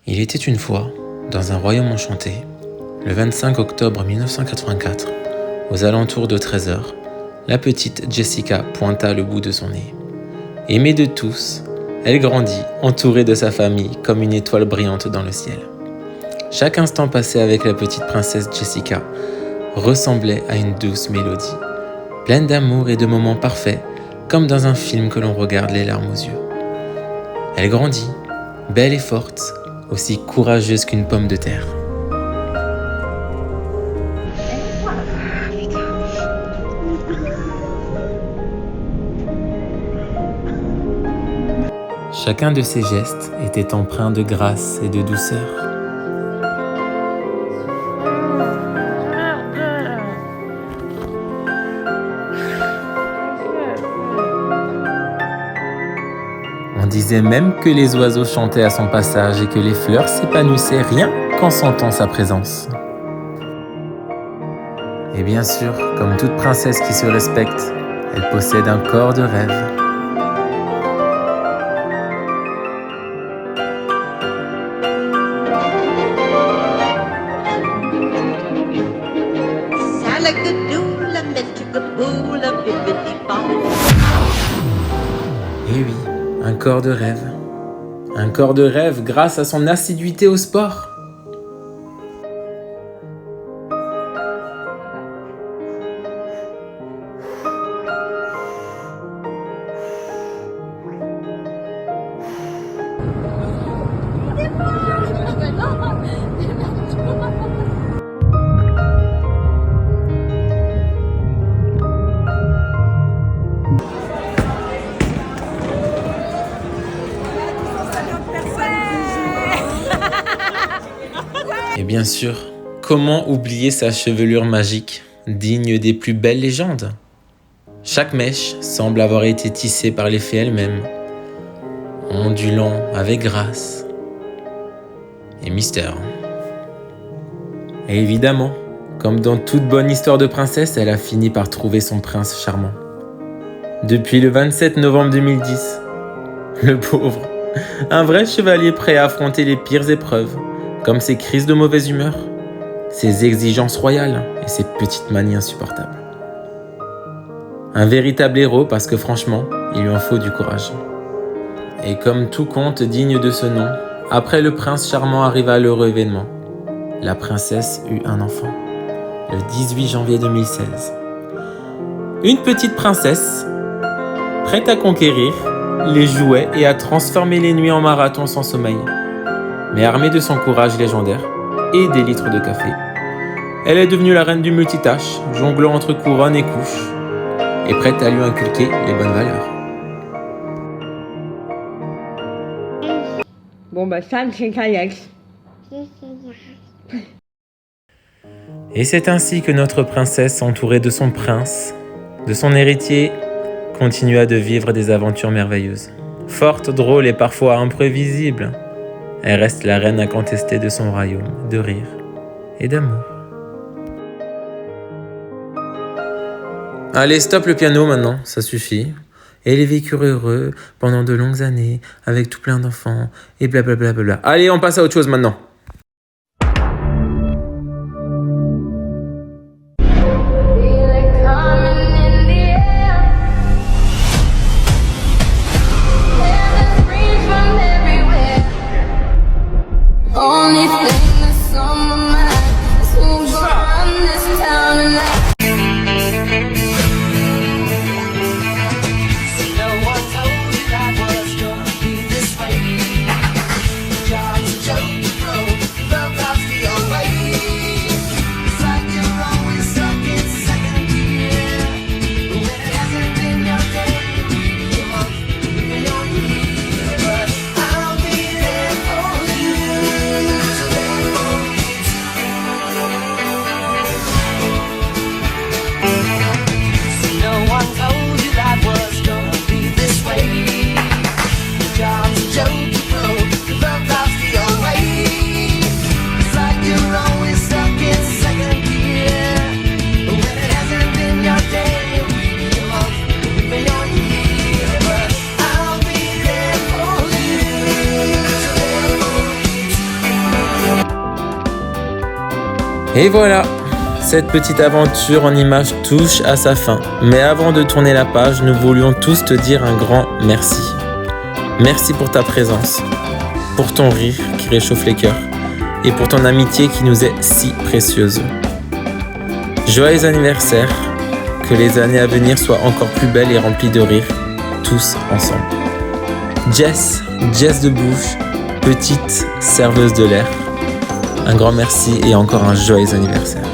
Il était une fois, dans un royaume enchanté, le 25 octobre 1984, aux alentours de 13h, la petite Jessica pointa le bout de son nez. Aimée de tous, elle grandit, entourée de sa famille comme une étoile brillante dans le ciel. Chaque instant passé avec la petite princesse Jessica ressemblait à une douce mélodie, pleine d'amour et de moments parfaits, comme dans un film que l'on regarde les larmes aux yeux. Elle grandit, belle et forte, aussi courageuse qu'une pomme de terre. Chacun de ses gestes était empreint de grâce et de douceur. On disait même que les oiseaux chantaient à son passage et que les fleurs s'épanouissaient rien qu'en sentant sa présence. Et bien sûr, comme toute princesse qui se respecte, elle possède un corps de rêve. Et oui, un corps de rêve. Un corps de rêve grâce à son assiduité au sport. Et bien sûr, comment oublier sa chevelure magique, digne des plus belles légendes? Chaque mèche semble avoir été tissée par les fées elles-mêmes, ondulant avec grâce et mystère. Et évidemment, comme dans toute bonne histoire de princesse, elle a fini par trouver son prince charmant. Depuis le 27 novembre 2010, le pauvre, un vrai chevalier prêt à affronter les pires épreuves, comme ses crises de mauvaise humeur, ses exigences royales et ses petites manies insupportables. Un véritable héros parce que franchement, il lui en faut du courage. Et comme tout conte digne de ce nom, après le prince charmant arriva l'heureux événement. La princesse eut un enfant, le 18 janvier 2016. Une petite princesse, prête à conquérir les jouets et à transformer les nuits en marathon sans sommeil. Mais armée de son courage légendaire et des litres de café, elle est devenue la reine du multitâche, jonglant entre couronne et couche, et prête à lui inculquer les bonnes valeurs. Bon ça c'est Alex. Et c'est ainsi que notre princesse, entourée de son prince, de son héritier, continua de vivre des aventures merveilleuses. Forte, drôle et parfois imprévisible, elle reste la reine incontestée de son royaume, de rire et d'amour. Allez, stop le piano maintenant, ça suffit. Et les vécurent heureux pendant de longues années, avec tout plein d'enfants, et blablabla. Allez, on passe à autre chose maintenant. Joke, Et voilà, cette petite aventure en images touche à sa fin. Mais avant de tourner la page, nous voulions tous te dire un grand merci. Merci pour ta présence, pour ton rire qui réchauffe les cœurs et pour ton amitié qui nous est si précieuse. Joyeux anniversaire, que les années à venir soient encore plus belles et remplies de rire, tous ensemble. Jess de Bouche, petite serveuse de l'air, un grand merci et encore un joyeux anniversaire.